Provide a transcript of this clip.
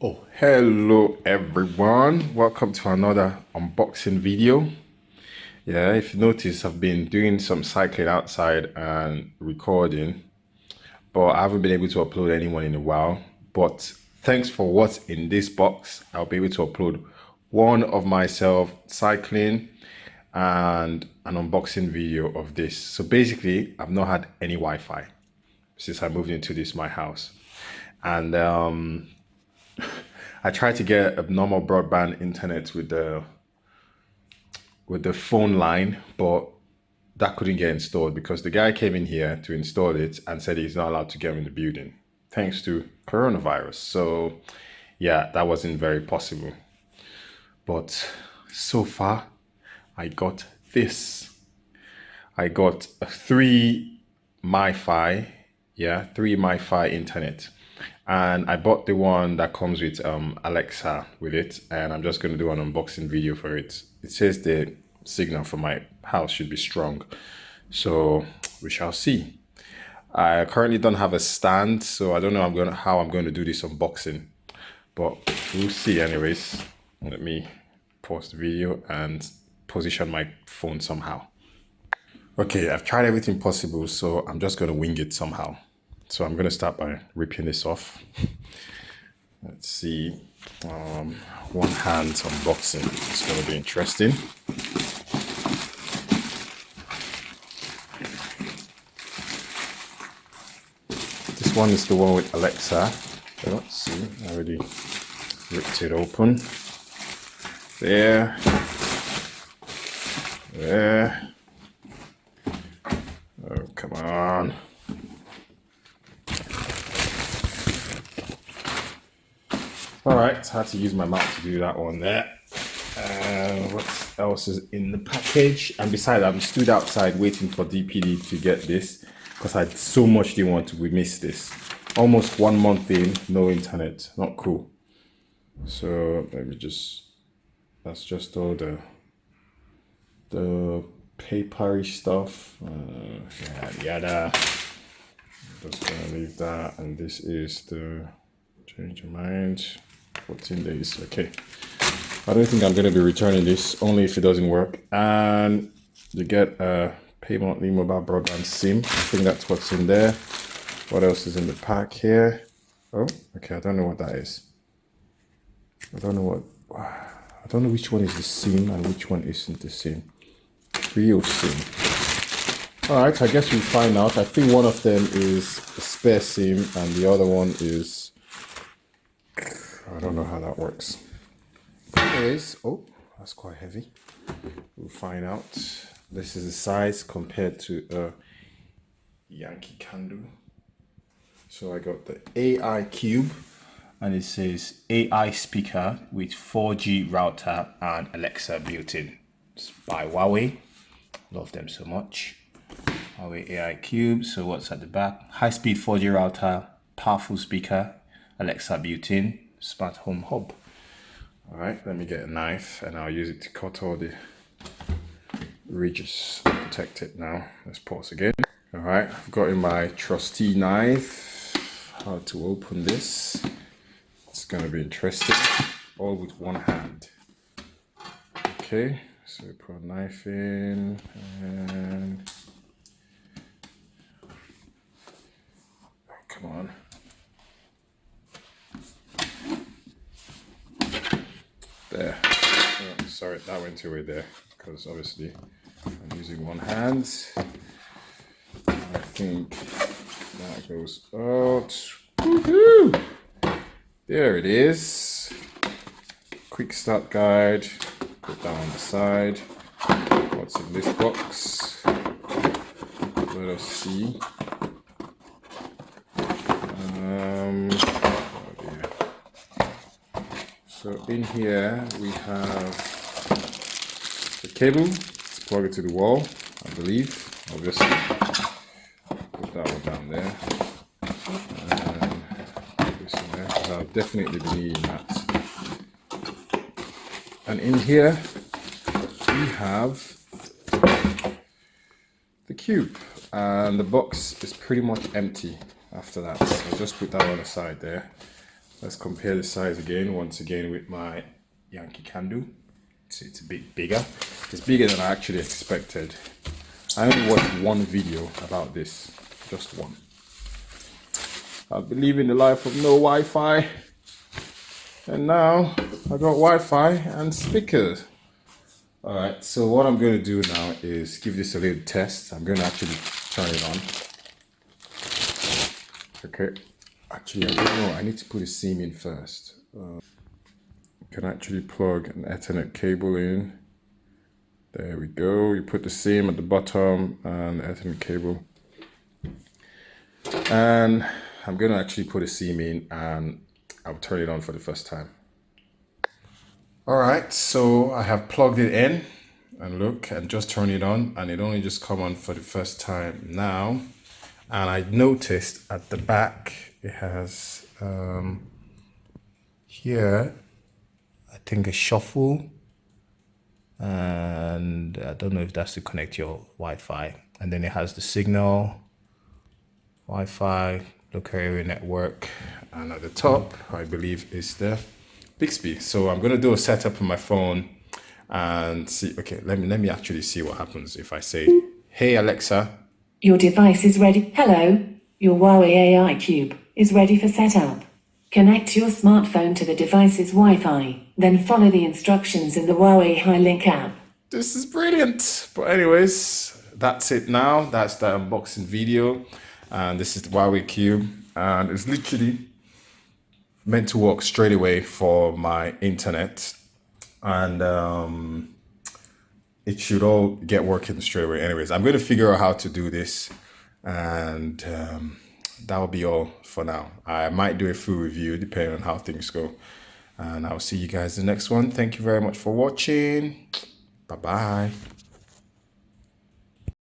Oh, hello everyone. Welcome to another unboxing video. Yeah, if you notice, I've been doing some cycling outside and recording, but I haven't been able to upload anyone in a while. But thanks for what's in this box. I'll be able to upload one of myself cycling and an unboxing video of this. So basically, I've not had any Wi-Fi since I moved into this my house. And I tried to get a normal broadband internet with the phone line, but that couldn't get installed because the guy came in here to install it and said he's not allowed to get in the building thanks to coronavirus. So yeah, that wasn't very possible. But so far, I got this. I got a three MiFi, yeah, three MiFi internet. And I bought the one that comes with Alexa with it, and I'm just going to do an unboxing video for it. It says the signal from my house should be strong, so we shall see. I currently don't have a stand, so I don't know how I'm going to do this unboxing, but we'll see anyways. Let me pause the video and position my phone somehow. Okay, I've tried everything possible, so I'm just going to wing it somehow. So I'm going to start by ripping this off. Let's see. One hand unboxing. It's going to be interesting. This one is the one with Alexa. Let's see. I already ripped it open. There. There. Oh, come on. All right, I had to use my mouth to do that one there. What else is in the package? And besides, I'm stood outside waiting for DPD to get this because I so much didn't want to miss this. Almost 1 month in, no internet, not cool. So let me that's just all the papery stuff. Yada. I'm just gonna leave that, and this is the change your mind. 14 days. Okay. I don't think I'm going to be returning this, only if it doesn't work. And you get a pay monthly mobile broadband SIM. I think that's what's in there. What else is in the pack here? Oh, okay. I don't know what that is. I don't know which one is the SIM and which one isn't the SIM. Real SIM. All right. I guess we'll find out. I think one of them is a spare SIM and the other one is, I don't know how that works. Anyways, oh, that's quite heavy. We'll find out. This is the size compared to a Yankee Candle. So I got the AI Cube, and it says AI speaker with 4G router and Alexa built in. It's by Huawei. Love them so much. Huawei AI Cube. So what's at the back? High-speed 4G router, powerful speaker, Alexa built in, smart home hub. All right, let me get a knife and I'll use it to cut all the ridges. Protect it now. Let's pause again. All right, I've got in my trusty knife. How to open this. It's gonna be interesting. All with one hand. Okay, so we put a knife in and oh, come on. There. Oh, sorry, that went away there because obviously I'm using one hand. I think that goes out. Woohoo! There it is. Quick start guide. Put that on the side. What's in this box? Let us see. So in here we have the cable, plug it to the wall, I believe, obviously. Put that one down there. And this in there, because I'll definitely be needing that. And in here we have the cube, and the box is pretty much empty after that. So just put that one aside there. Let's compare the size again, once again, with my Yankee Candle. So it's a bit bigger. It's bigger than I actually expected. I only watched one video about this, just one. I believe in the life of no Wi-Fi. And now I got Wi-Fi and speakers. All right, so what I'm going to do now is give this a little test. I'm going to actually turn it on. Okay, actually, I don't know. I need to put a SIM in first. You can actually plug an Ethernet cable in. There we go. You put the SIM at the bottom and the Ethernet cable. And I'm going to actually put a SIM in and I'll turn it on for the first time. All right, so I have plugged it in and look, and just turn it on, and it only just come on for the first time now. And I noticed at the back it has here, I think, a shuffle, and I don't know if that's to connect your Wi-Fi. And then it has the signal, Wi-Fi, local area network, and at the top I believe is the Bixby. So I'm gonna do a setup on my phone and see. Okay, let me actually see what happens if I say, "Hey Alexa." Your device is ready. Hello, your Huawei Ai cube is ready for setup. Connect your smartphone to the device's Wi-Fi, then follow the instructions in the Huawei Ai link app. This is brilliant. But anyways, that's it now. That's the unboxing video. And this is the Huawei Cube. And it's literally meant to work straight away for my internet. And it should all get working straight away. Anyways, I'm going to figure out how to do this. And that will be all for now. I might do a full review depending on how things go. And I'll see you guys in the next one. Thank you very much for watching. Bye-bye.